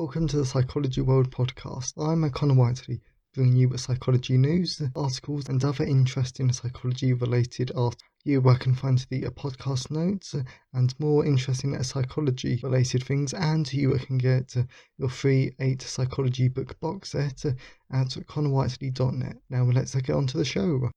Welcome to the Psychology World podcast. I'm Connor Whiteley, bringing you psychology news, articles, and other interesting psychology-related articles. Where I can find the podcast notes and more interesting psychology-related things, and you can get your free 8 psychology book box set at connorwhiteley.net. Now let's get on to the show.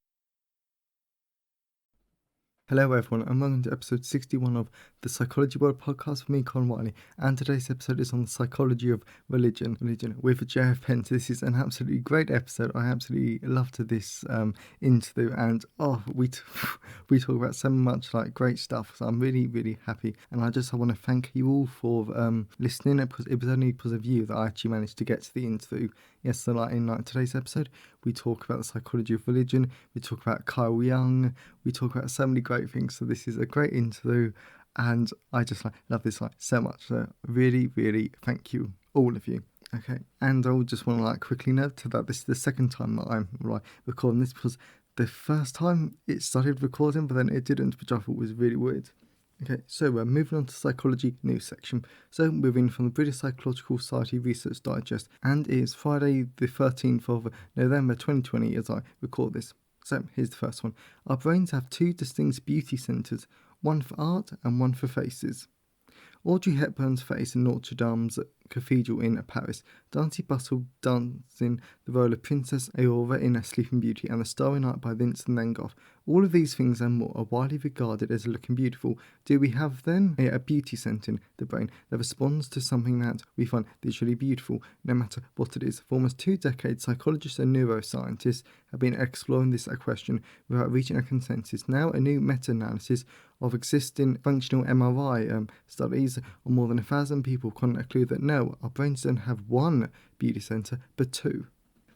Hello everyone, and welcome to episode 61 of the Psychology World podcast with me, Connor Whiteley, and today's episode is on the psychology of religion with J.F Penn. So this is an absolutely great episode. I absolutely loved this interview, and we talk about so much great stuff, so I'm really happy, and I want to thank you all for listening, because it was only because of you that I actually managed to get to the interview. Yes, so in today's episode, we talk about the psychology of religion, we talk about Carl Jung, we talk about so many great things. So this is a great interview, and I just love this so much. So really thank you, all of you. Okay, and I just want to quickly note that this is the second time that I'm recording this, because the first time it started recording, but then it didn't, which I thought was really weird. Okay, so we're moving on to psychology news section. So we're reading from the British Psychological Society Research Digest, and it is Friday the 13th of November 2020 as I record this. So here's the first one. Our brains have 2 distinct beauty centres, one for art and one for faces. Audrey Hepburn's face in Notre Dame's Cathedral in Paris, Darcy Bustle dancing the role of Princess Aurora in A Sleeping Beauty, and The Starry Night by Vincent van Gogh. All of these things and more are widely regarded as looking beautiful. Do we have then a beauty centre in the brain that responds to something that we find visually beautiful, no matter what it is? For almost 2 decades, psychologists and neuroscientists have been exploring this question without reaching a consensus. Now, a new meta-analysis of existing functional MRI studies on more than 1,000 people conclude that no, our brains don't have one beauty centre, but 2.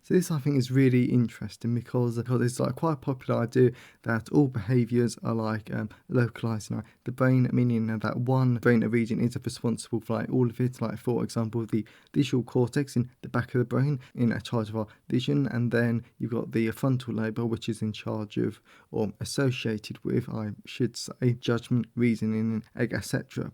So this, I think, is really interesting because it's quite a popular idea that all behaviours are localised in the brain, meaning that one brain region is responsible for all of it. For example, the visual cortex in the back of the brain in charge of our vision, and then you've got the frontal lobe, which is in charge of, or associated with, I should say, judgment, reasoning, etc.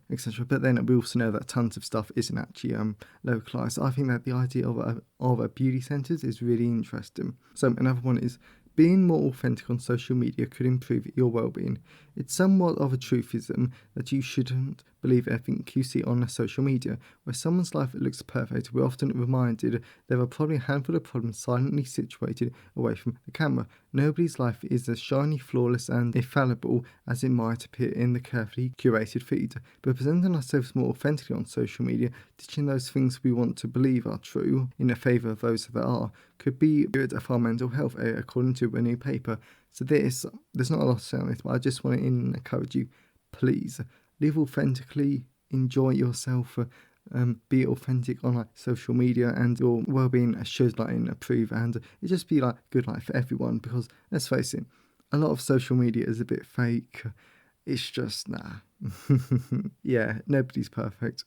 But then we also know that tons of stuff isn't actually localised. I think that the idea of a beauty centres is really interesting. So another one is, being more authentic on social media could improve your well-being. It's somewhat of a truthism that you shouldn't believe everything you see on social media. Where someone's life looks perfect, we're often reminded there are probably a handful of problems silently situated away from the camera. Nobody's life is as shiny, flawless and infallible as it might appear in the carefully curated feed. But presenting ourselves more authentically on social media, teaching those things we want to believe are true in favour of those that are, could be good for our mental health, according to a new paper. So there's not a lot to say on this, but I just want to encourage you, please, live authentically, enjoy yourself, be authentic on social media, and your well-being should improve, and it just be good for everyone, because let's face it, a lot of social media is a bit fake. It's just yeah, nobody's perfect.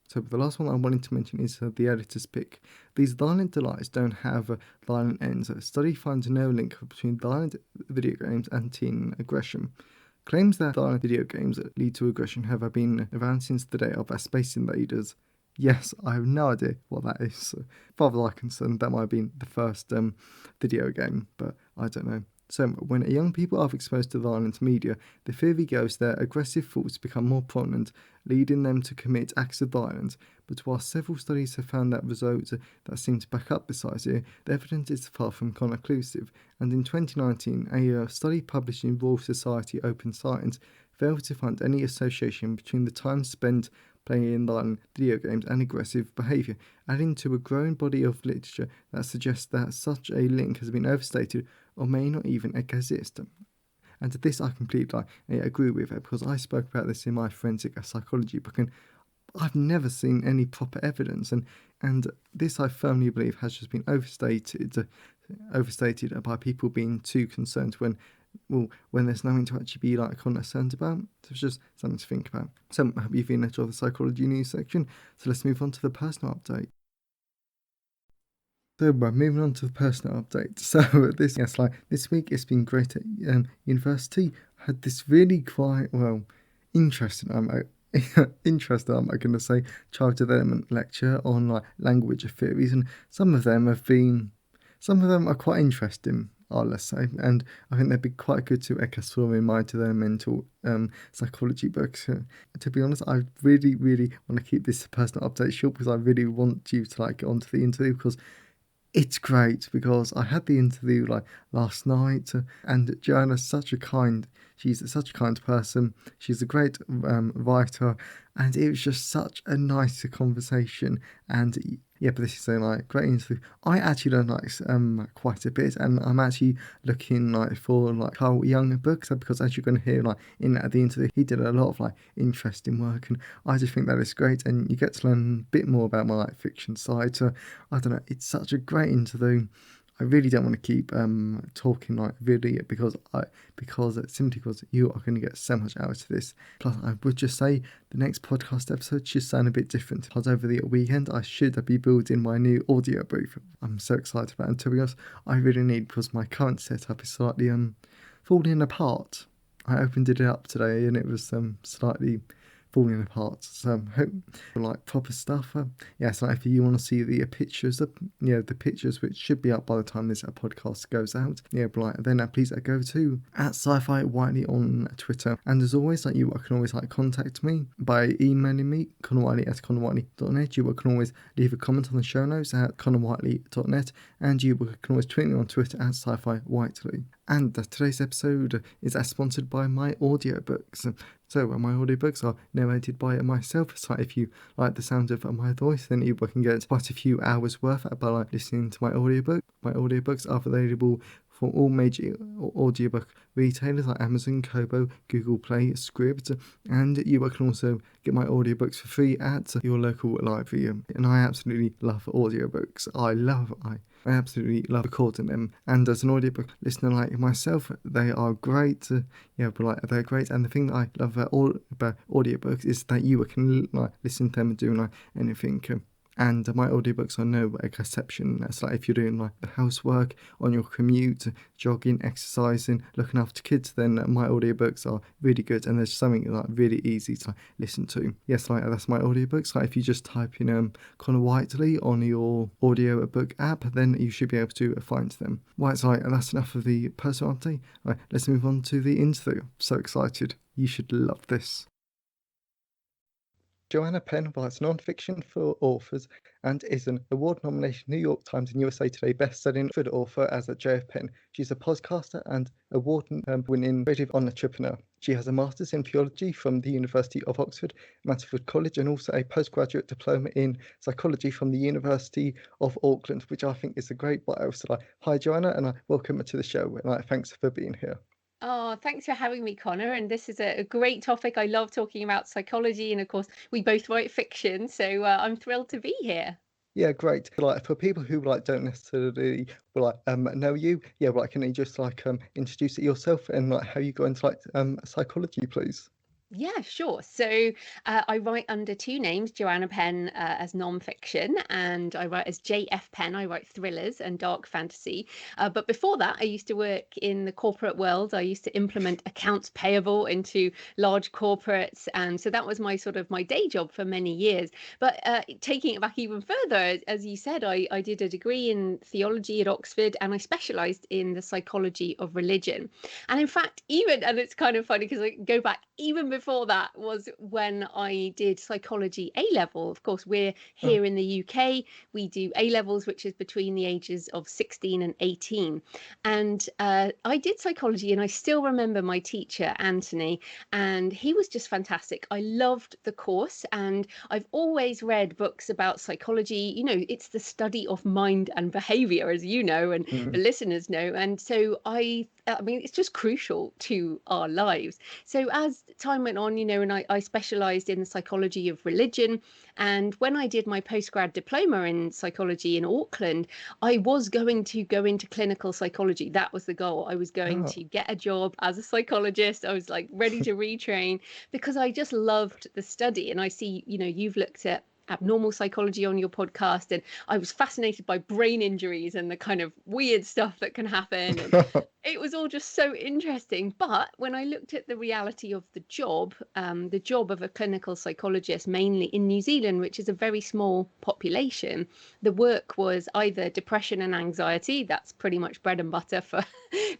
So the last one I wanted to mention is the editor's pick. These violent delights don't have violent ends. A study finds no link between violent video games and teen aggression. Claims that violent video games lead to aggression have been around since the day of Space Invaders. Yes, I have no idea what that is. As far as I'm concerned, that might have been the first video game, but I don't know. So when young people are exposed to violent media, the theory goes their aggressive thoughts become more prominent, leading them to commit acts of violence. But while several studies have found that results that seem to back up this idea, the evidence is far from conclusive. And in 2019, a study published in Royal Society Open Science failed to find any association between the time spent playing violent video games and aggressive behaviour, adding to a growing body of literature that suggests that such a link has been overstated or may not even exist. And to this I completely agree with it, because I spoke about this in my forensic psychology book, and I've never seen any proper evidence, and this I firmly believe has just been overstated by people being too concerned when there's nothing to actually be concerned about. So it's just something to think about. So I hope you've enjoyed the psychology news section. So let's move on to the personal update. So moving on to the personal update. So this week it's been great at university. I had this really quite interesting interesting. I'm going to say child development lecture on like language theories, and some of them are quite interesting. Let's say, and I think they'd be quite good to explore in my developmental psychology books. To be honest, I really, really want to keep this personal update short because I really want you to like get onto the interview because it's great because I had the interview like last night, and Joanna's she's such a kind person. She's a great writer, and it was just such a nice conversation. And yeah, but this is a like great interview. I actually learned like quite a bit, and I'm actually looking like for like Carl Jung books because as you're going to hear like in the interview, he did a lot of like interesting work, and I just think that is great, and you get to learn a bit more about my like fiction side. So I don't know, it's such a great interview. I really don't want to keep talking like really because simply because you are going to get so much out of this. Plus, I would just say the next podcast episode should sound a bit different because over the weekend I should be building my new audio booth. I'm so excited about it. And to be honest, I really need because my current setup is slightly falling apart. I opened it up today and it was slightly falling apart. So hope like proper stuff. So if you want to see the pictures, the pictures which should be up by the time this podcast goes out, then please go to at Sci-Fi Whiteley on Twitter. And as always, like you can always like contact me by emailing me connorwhiteley@connorwhiteley.net. You can always leave a comment on the show notes at connorwhiteley.net, and you can always tweet me on Twitter at Sci-Fi Whiteley. And today's episode is sponsored by my audiobooks. So my audiobooks are narrated by myself. So if you like the sound of my voice, then you can get quite a few hours worth by like listening to my audiobook. My audiobooks are available for all major audiobook retailers like Amazon, Kobo, Google Play, Scribd, and you can also get my audiobooks for free at your local library. And I absolutely love audiobooks. I absolutely love recording them, and as an audiobook listener like myself, they are great. They're great. And the thing that I love about audiobooks is that you can like listen to them and do like anything. And my audiobooks are no exception. That's like if you're doing like the housework, on your commute, jogging, exercising, looking after kids, then my audiobooks are really good, and there's something like really easy to like, listen to. Yes, like that's my audiobooks. Like if you just type in Connor Whiteley on your audiobook app, then you should be able to find them. Right, so that's enough of the personal update. Right, let's move on to the interview. So excited. You should love this. Joanna Penn writes non-fiction for authors and is an award-nominated New York Times and USA Today best-selling author as a J.F. Penn. She's a podcaster and award-winning creative entrepreneur. She has a master's in theology from the University of Oxford, Mansfield College, and also a postgraduate diploma in psychology from the University of Auckland, which I think is a great bio. So, hi, Joanna, and welcome to the show. And thanks for being here. Oh, thanks for having me, Connor. And this is a great topic. I love talking about psychology. And of course, we both write fiction. So I'm thrilled to be here. Yeah, great. Like for people who like don't necessarily know you, can you just introduce yourself and like how you go into like psychology, please? Yeah, sure. So I write under two names, Joanna Penn as non-fiction, and I write as J.F. Penn. I write thrillers and dark fantasy. But before that, I used to work in the corporate world. I used to implement accounts payable into large corporates. And so that was my day job for many years. But taking it back even further, as you said, I did a degree in theology at Oxford, and I specialized in the psychology of religion. And in fact, and it's kind of funny because I go back even before that was when I did psychology A level. Of course, we're Oh, here in the UK. We do A levels, which is between the ages of 16 and 18. And I did psychology, and I still remember my teacher, Anthony, and he was just fantastic. I loved the course, and I've always read books about psychology. It's the study of mind and behavior, as you know, and the mm, listeners know. And so I mean, it's just crucial to our lives. So as time went on, and I specialized in the psychology of religion. And when I did my postgrad diploma in psychology in Auckland, I was going to go into clinical psychology. That was the goal. I was going oh, to get a job as a psychologist. I was like ready to retrain because I just loved the study. And I see, you've looked at abnormal psychology on your podcast, and I was fascinated by brain injuries and the kind of weird stuff that can happen, and it was all just so interesting. But when I looked at the reality of the job of a clinical psychologist, mainly in New Zealand, which is a very small population, the work was either depression and anxiety, that's pretty much bread and butter for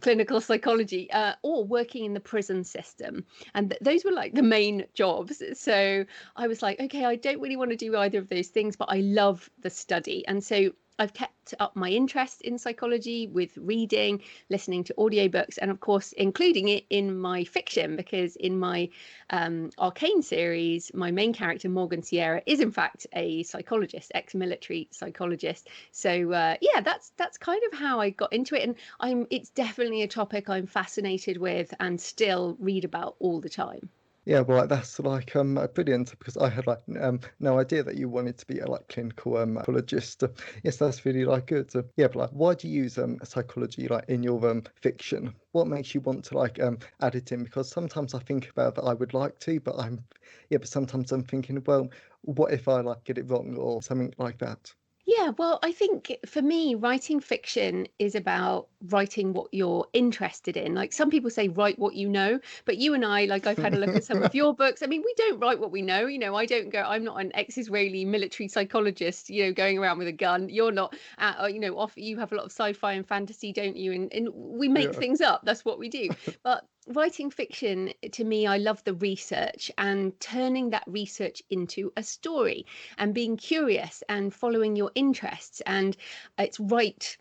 clinical psychology, or working in the prison system. And those were like the main jobs. So I was like, okay, I don't really want to do either of those things, but I love the study. And so I've kept up my interest in psychology with reading, listening to audiobooks, and of course, including it in my fiction, because in my Arcane series, my main character, Morgan Sierra, is in fact a psychologist, ex-military psychologist. So yeah, that's kind of how I got into it. And it's definitely a topic I'm fascinated with and still read about all the time. Yeah, well, that's like brilliant, because I had like no idea that you wanted to be a like clinical psychologist. Yes, that's really like good. Yeah, but like, why do you use psychology like in your fiction? What makes you want to like add it in? Because sometimes I think about that I would like to, but but sometimes I'm thinking, well, what if I like get it wrong or something like that? Yeah, well, I think for me, writing fiction is about writing what you're interested in. Like some people say, write what you know, but you and I, like I've had a look at some of your books. I mean, we don't write what we know. I don't go, I'm not an ex-Israeli military psychologist, going around with a gun. You're not, you have a lot of sci-fi and fantasy, don't you? And we make Yeah. things up. That's what we do. But writing fiction, to me, I love the research and turning that research into a story and being curious and following your interests. And it's right.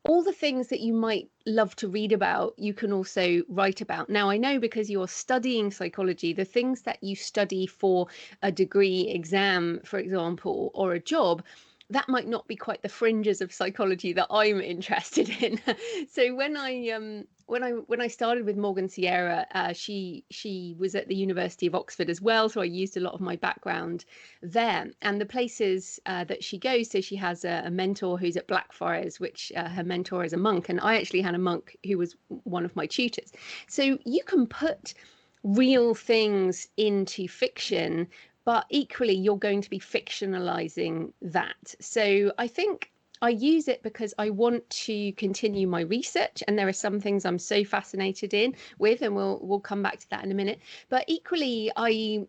All the things that you might love to read about, you can also write about. Now, I know because you're studying psychology, the things that you study for a degree exam, for example, or a job, that might not be quite the fringes of psychology that I'm interested in. So when I started with Morgan Sierra, she was at the University of Oxford as well, so I used a lot of my background there. And the places that she goes, so she has a mentor who's at Blackfriars, which her mentor is a monk, and I actually had a monk who was one of my tutors. So you can put real things into fiction, but equally you're going to be fictionalizing that. So I think I use it because I want to continue my research, and there are some things I'm so fascinated in with, and we'll come back to that in a minute. But equally, I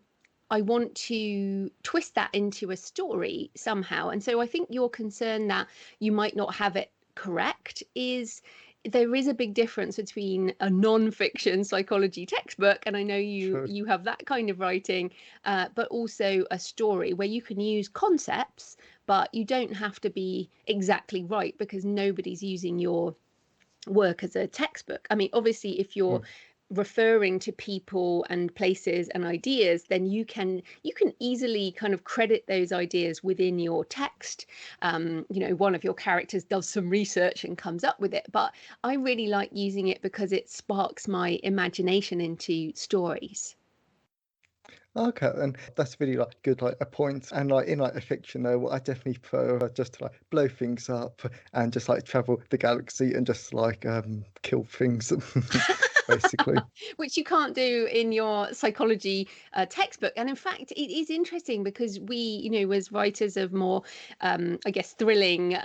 want to twist that into a story somehow. And so I think your concern that you might not have it correct is there is a big difference between a non-fiction psychology textbook, and I know you True. you have that kind of writing, but also a story where you can use concepts, but you don't have to be exactly right because nobody's using your work as a textbook. I mean, obviously, if you're Mm. referring to people and places and ideas, then you can easily kind of credit those ideas within your text. One of your characters does some research and comes up with it, but I really like using it because it sparks my imagination into stories. Okay, and that's really like good, like a point. And like in like a fiction though, I definitely prefer just to like blow things up and just like travel the galaxy and just like kill things, basically. Which you can't do in your psychology textbook. And in fact, it is interesting because we, as writers of more, I guess, thrilling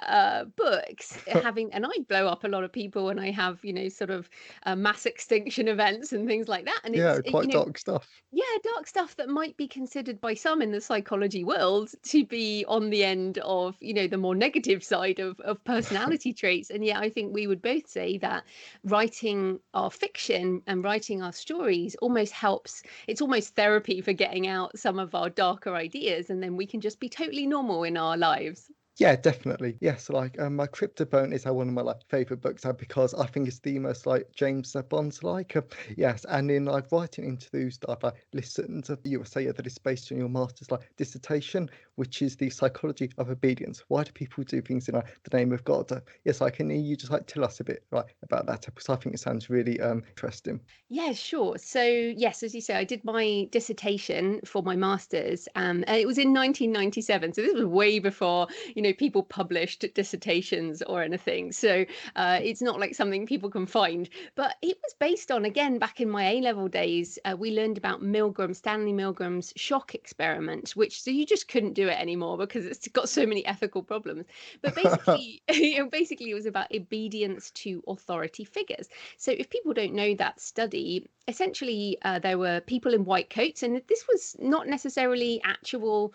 books, and I blow up a lot of people, and I have, sort of mass extinction events and things like that. And Yeah, quite dark stuff. yeah, dark stuff that might be considered by some in the psychology world to be on the end of, the more negative side of personality traits. And yeah, I think we would both say that writing our fiction and writing our stories almost helps. It's almost therapy for getting out some of our darker ideas, and then we can just be totally normal in our lives. Yeah, definitely. Yes, like my CryptoBone is one of my like favorite books because I think it's the most like James Bond's like. Yes, and in like writing into those stuff, I listened to you were saying that it's based on your master's like dissertation, which is the psychology of obedience. Why do people do things in like the name of God? Yes, like can you just like tell us a bit like about that? Because I think it sounds really interesting. Yeah, sure. So, yes, as you say, I did my dissertation for my master's, and it was in 1997. So this was way before, people published dissertations or anything. So it's not like something people can find. But it was based on, again, back in my A-level days, we learned about Stanley Milgram's shock experiment, which so you just couldn't do do it anymore because it's got so many ethical problems. But basically, basically it was about obedience to authority figures. So if people don't know that study, essentially there were people in white coats, and this was not necessarily actual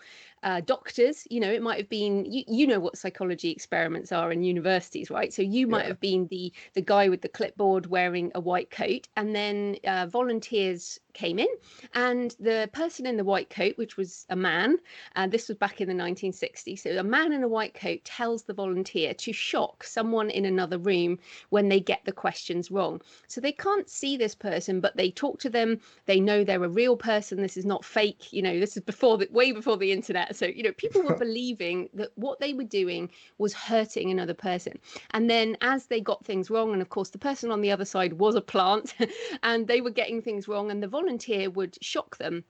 doctors. It might have been, you know what psychology experiments are in universities, right? So you might Yeah. have been the guy with the clipboard wearing a white coat, and then volunteers came in, and the person in the white coat, which was a man, and this was back in the 1960s, so a man in a white coat tells the volunteer to shock someone in another room when they get the questions wrong. So they can't see this person, but they talk to them. They know they're a real person. This is not fake. This is way before the internet. So people were believing that what they were doing was hurting another person. And then as they got things wrong, and of course the person on the other side was a plant, and they were getting things wrong, and the volunteer would shock them,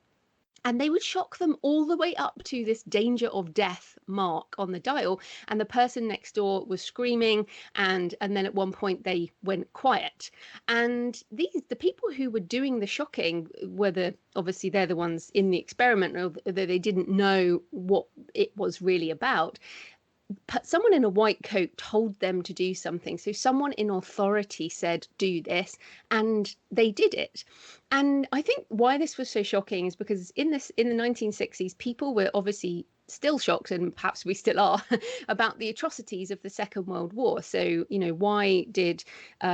and they would shock them all the way up to this danger of death mark on the dial, and the person next door was screaming, and then at one point they went quiet. And the people who were doing the shocking were obviously they're the ones in the experiment, although they didn't know what it was really about. Someone in a white coat told them to do something. So someone in authority said, do this, and they did it. And I think why this was so shocking is because in the 1960s, people were obviously still shocked, and perhaps we still are, about the atrocities of the Second World War. So, why did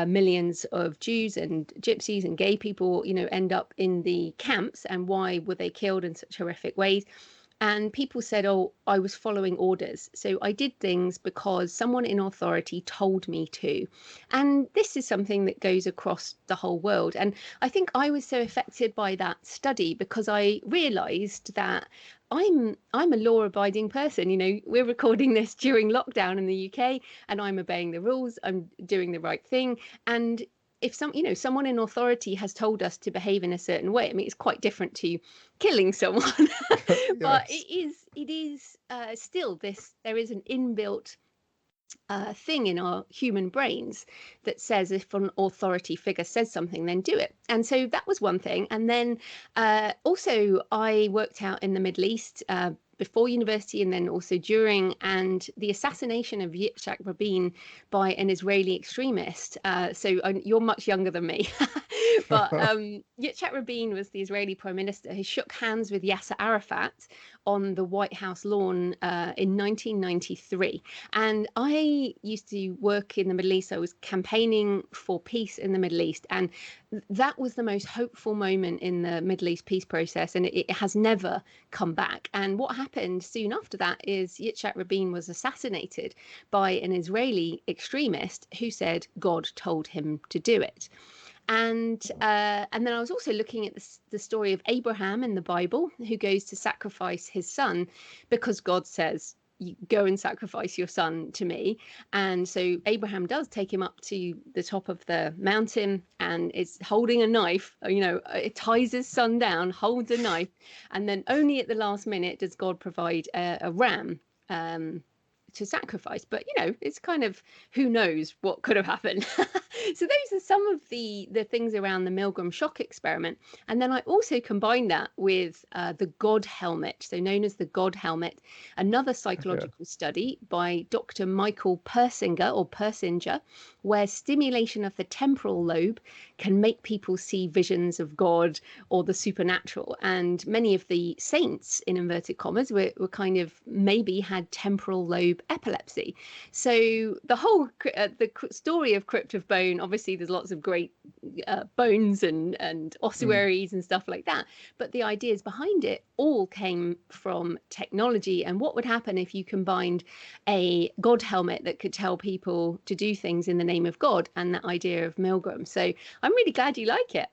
millions of Jews and gypsies and gay people, end up in the camps, and why were they killed in such horrific ways? And people said, oh, I was following orders. So I did things because someone in authority told me to. And this is something that goes across the whole world. And I think I was so affected by that study because I realized that I'm a law-abiding person. We're recording this during lockdown in the UK, and I'm obeying the rules. I'm doing the right thing. And if someone in authority has told us to behave in a certain way, I mean, it's quite different to killing someone. But Yes. it is still this. There is an inbuilt thing in our human brains that says if an authority figure says something, then do it. And so that was one thing. And then also I worked out in the Middle East before university, and then also during, and the assassination of Yitzhak Rabin by an Israeli extremist. So you're much younger than me, but Yitzhak Rabin was the Israeli prime minister who shook hands with Yasser Arafat on the White House lawn in 1993. And I used to work in the Middle East. I was campaigning for peace in the Middle East. And that was the most hopeful moment in the Middle East peace process. And it has never come back. And what happened soon after that is Yitzhak Rabin was assassinated by an Israeli extremist who said God told him to do it. And then I was also looking at the story of Abraham in the Bible, who goes to sacrifice his son because God says, you go and sacrifice your son to me. And so Abraham does take him up to the top of the mountain and is holding a knife. It ties his son down, holds a knife, and then only at the last minute does God provide a ram to sacrifice. But it's kind of, who knows what could have happened. So those are some of the things around the Milgram shock experiment. And then I also combined that with the God helmet, so known as the God helmet, another Yeah. psychological study by Dr. Michael Persinger, where stimulation of the temporal lobe can make people see visions of God or the supernatural. And many of the saints, in inverted commas, were kind of maybe had temporal lobe epilepsy. So the whole the story of Crypt of Bone, obviously there's lots of great bones and Mm. ossuaries and stuff like that, but the ideas behind it all came from technology and what would happen if you combined a God helmet that could tell people to do things in the name of God and that idea of Milgram. So I'm really glad you like it.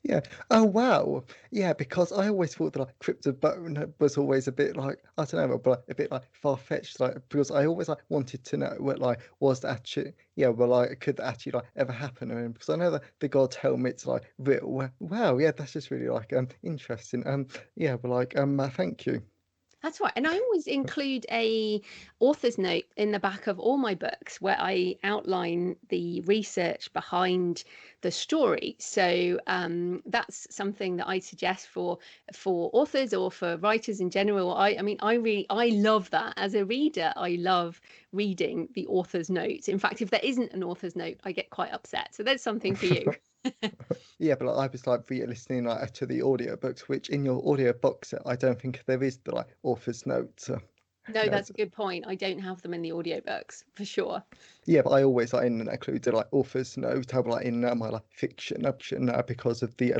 Yeah. Oh wow. Yeah, because I always thought that like Crypto Bone was always a bit like, I don't know, but like, a bit like far fetched. Like because I always like wanted to know what like was that actually, yeah, well like could that actually like ever happen? I mean, because I know that the God's helmet's like real. Wow, yeah, that's just really like interesting. Yeah, but like thank you. That's right. And I always include a author's note in the back of all my books where I outline the research behind the story. So that's something that I suggest for authors or for writers in general. I mean, I love that as a reader. I love reading the author's notes. In fact, if there isn't an author's note, I get quite upset. So there's something for you. Yeah, but like, I was like listening like to the audiobooks, which in your audiobooks I don't think there is the like author's notes. No, No, that's a good point. I don't have them in the audiobooks for sure. yeah, but I always like include the like author's note, like in my like fiction, because of the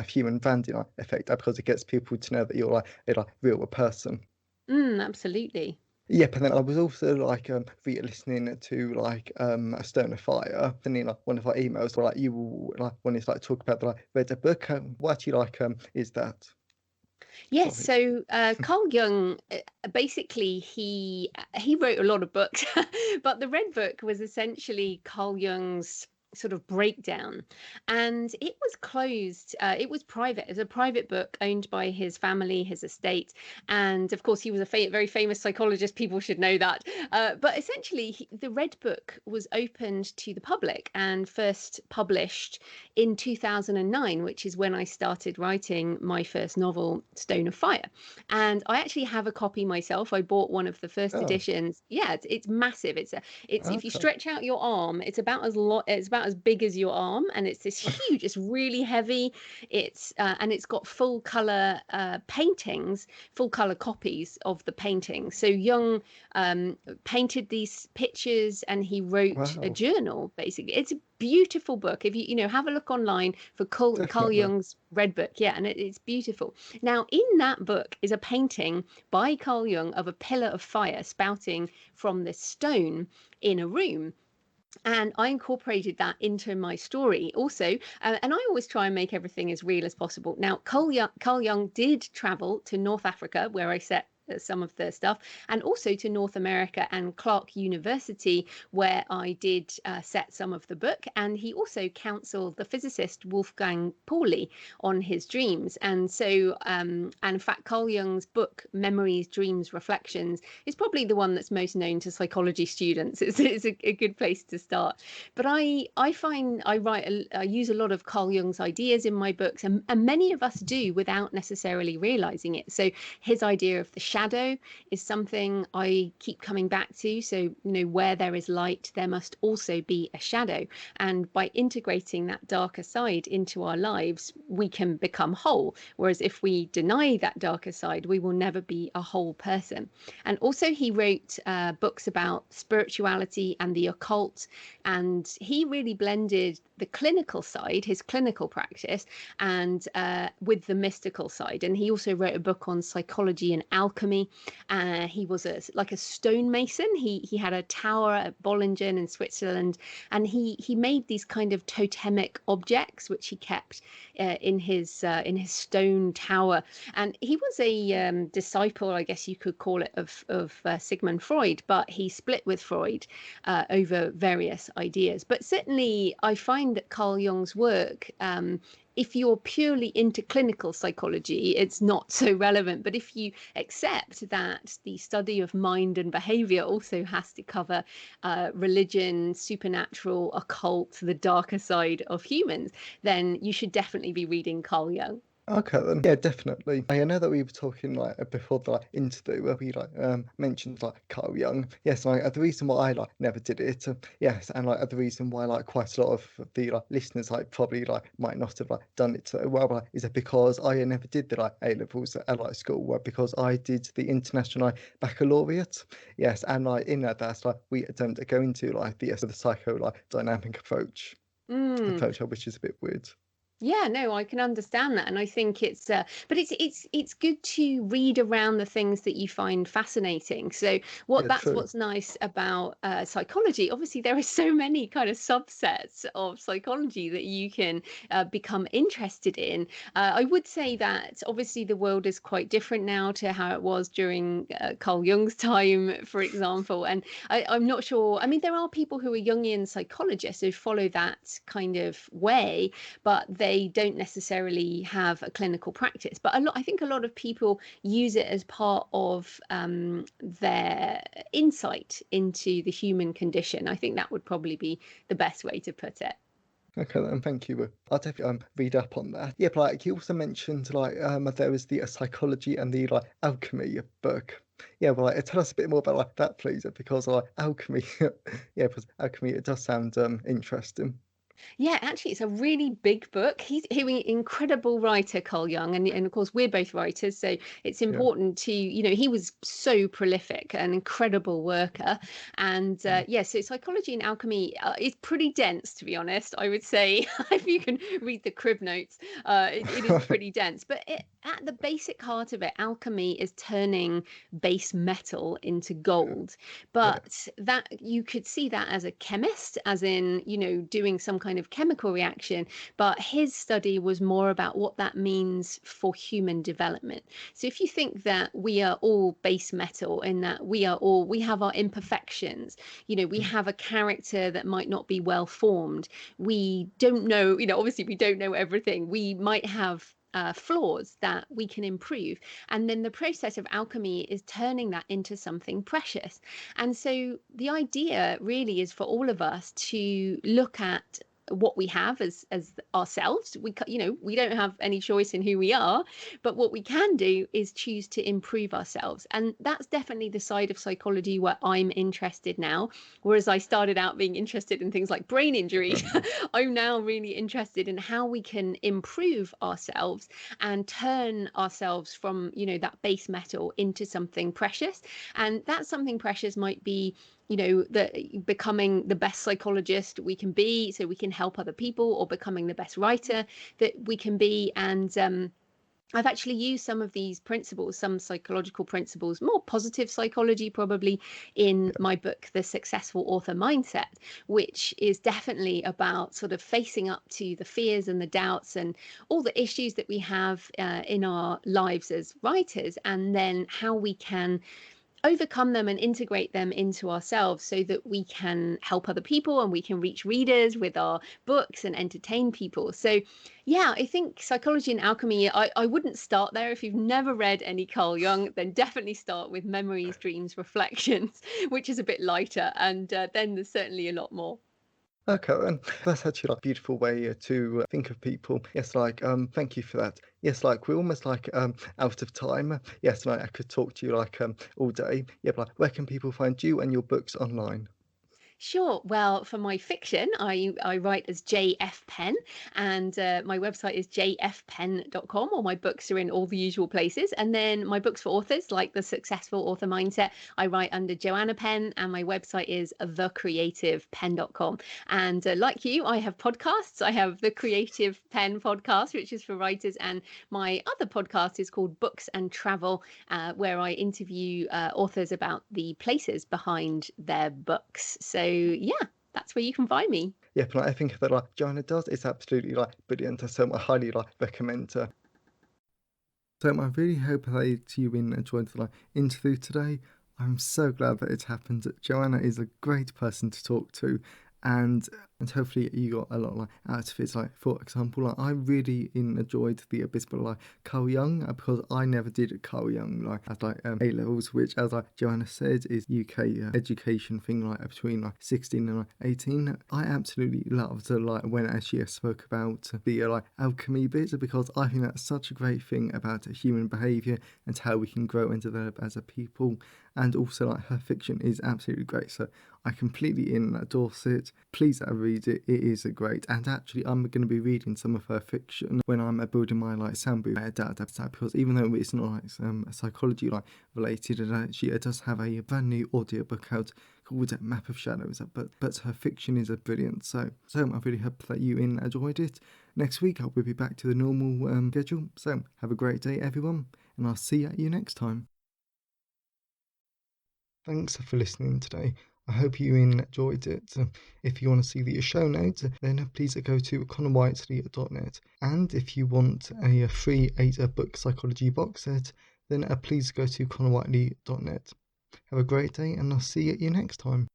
human vanding effect, because it gets people to know that you're like a like real person. Absolutely. Yep, and then I was also like listening to like a Stone of Fire, and then like one of our emails were like you like when it's like talk about the like read a book. What actually like is that? Yes, Sorry. so Carl Jung, basically he wrote a lot of books, but the Red Book was essentially Carl Jung's sort of breakdown, and it was closed. It was private. It was a private book owned by his family, his estate, and of course he was a very famous psychologist. People should know that. But essentially, the Red Book was opened to the public and first published in 2009, which is when I started writing my first novel, Stone of Fire. And I actually have a copy myself. I bought one of the first Oh, editions. Yeah, it's massive. It's if you okay. stretch out your arm, it's about as big as your arm, and it's this huge. It's really heavy. And it's got full color paintings, full color copies of the paintings. So Jung painted these pictures, and he wrote a Wow, journal. Basically, it's a beautiful book. If you have a look online for Carl definitely. Jung's Red Book, yeah, and it's beautiful. Now, in that book is a painting by Carl Jung of a pillar of fire spouting from this stone in a room, and I incorporated that into my story also. And I always try and make everything as real as possible. Now, Carl Jung did travel to North Africa, where I set some of the stuff, and also to North America and Clark University, where I did set some of the book. And he also counseled the physicist Wolfgang Pauli on his dreams. And so, and in fact, Carl Jung's book, Memories, Dreams, Reflections, is probably the one that's most known to psychology students. It's a good place to start. But I find I use a lot of Carl Jung's ideas in my books, and many of us do without necessarily realizing it. So his idea of the shadow is something I keep coming back to. So, where there is light, there must also be a shadow. And by integrating that darker side into our lives, we can become whole. Whereas if we deny that darker side, we will never be a whole person. And also, he wrote books about spirituality and the occult. And he really blended the clinical side, his clinical practice, and with the mystical side. And he also wrote a book on psychology and alchemy. He was like a stonemason. He had a tower at Bollingen in Switzerland, and he made these kind of totemic objects which he kept in his stone tower. And he was a disciple, I guess you could call it, of Sigmund Freud, but he split with Freud over various ideas. But certainly, I find that Carl Jung's work, if you're purely into clinical psychology, it's not so relevant. But if you accept that the study of mind and behavior also has to cover religion, supernatural, occult, the darker side of humans, then you should definitely be reading Carl Jung. Okay then. Yeah, definitely. I know that we were talking like before the like interview where we like mentioned like Carl Jung. Yes, like the reason why I like never did it. Yes, and like the reason why like quite a lot of the like listeners like probably like might not have like done it so well like, is that because I never did the like A levels at like school, because I did the international like, baccalaureate. Yes, and like in that's like we don't go into like the psycho like dynamic Mm. approach, which is a bit weird. Yeah, no, I can understand that, and I think but it's good to read around the things that you find fascinating. So Yeah, that's true. what's nice about psychology. Obviously, there are so many kind of subsets of psychology that you can become interested in. I would say that obviously the world is quite different now to how it was during Carl Jung's time, for example. And I'm not sure. I mean, there are people who are Jungian psychologists who follow that kind of way, but they don't necessarily have a clinical practice, but I think a lot of people use it as part of their insight into the human condition. I think that would probably be the best way to put it. Okay, then thank you. I'll definitely read up on that. Yeah, but like you also mentioned like there was the psychology and the like alchemy book. Yeah, well, like, tell us a bit more about like that, please, because like alchemy, yeah, because alchemy it does sound interesting. Yeah, actually, it's a really big book. He's an incredible writer, Carl Jung, and of course we're both writers, so it's Yeah. important to, he was so prolific, an incredible worker, and Mm. yeah, so psychology and alchemy is pretty dense, to be honest. I would say if you can read the crib notes, it is pretty dense. But at the basic heart of it, alchemy is turning base metal into Yeah. gold. Yeah. But that you could see that as a chemist, as in, doing some kind of chemical reaction. But his study was more about what that means for human development. So if you think that we are all base metal and that we have our imperfections, we Mm. have a character that might not be well formed. We don't know, obviously we don't know everything. We might have flaws that we can improve. And then the process of alchemy is turning that into something precious. And so the idea really is for all of us to look at what we have as ourselves. We don't have any choice in who we are, but what we can do is choose to improve ourselves. And that's definitely the side of psychology where I'm interested now. Whereas I started out being interested in things like brain injuries, I'm now really interested in how we can improve ourselves and turn ourselves from, that base metal into something precious. And that something precious might be, becoming the best psychologist we can be so we can help other people, or becoming the best writer that we can be. And I've actually used some of these principles, some psychological principles, more positive psychology probably, in my book, The Successful Author Mindset, which is definitely about sort of facing up to the fears and the doubts and all the issues that we have in our lives as writers, and then how we can overcome them and integrate them into ourselves so that we can help other people and we can reach readers with our books and entertain people. So yeah, I think psychology and alchemy, I wouldn't start there. If you've never read any Carl Jung, then definitely start with Memories, Dreams, Reflections, which is a bit lighter, and then there's certainly a lot more. Okay, and that's actually like a beautiful way to think of people. Yes, like thank you for that. Yes, like we're almost like out of time. Yes, like I could talk to you like all day. Yeah, but like, where can people find you and your books online? Sure. Well, for my fiction, I write as J.F. Penn, and my website is jfpenn.com, or my books are in all the usual places. And then my books for authors, like The Successful Author Mindset, I write under Joanna Penn, and my website is thecreativepenn.com. And like you, I have podcasts. I have the Creative Penn podcast, which is for writers, and my other podcast is called Books and Travel, where I interview authors about the places behind their books. So yeah, that's where you can find me. Yeah, but like, I think that like Joanna does, it's absolutely like brilliant. So I highly like recommend her. So I really hope that you enjoyed the like, interview today. I'm so glad that it's happened. Joanna is a great person to talk to, and hopefully you got a lot like out of it. Like for example, like I really enjoyed the abyss, but like Carl Jung because I never did Carl Jung like at like A levels, which as like Joanna said is UK education thing like between like 16 and like 18. I absolutely loved like when she spoke about the like alchemy bit because I think that's such a great thing about human behaviour and how we can grow and develop as a people. And also like her fiction is absolutely great, so I completely endorse it. Please read it, it is a great. And actually I'm going to be reading some of her fiction when I'm building my like sound booth because even though it's not like psychology like related, she does have a brand new audiobook out called Map of Shadows, but her fiction is brilliant. So I really hope that you enjoyed it. Next week I will be back to the normal schedule, so have a great day everyone, and I'll see you next time. Thanks for listening today. I hope you enjoyed it. If you want to see the show notes, then please go to connorwhiteley.net. And if you want a free 8-book psychology box set, then please go to connorwhiteley.net. Have a great day, and I'll see you next time.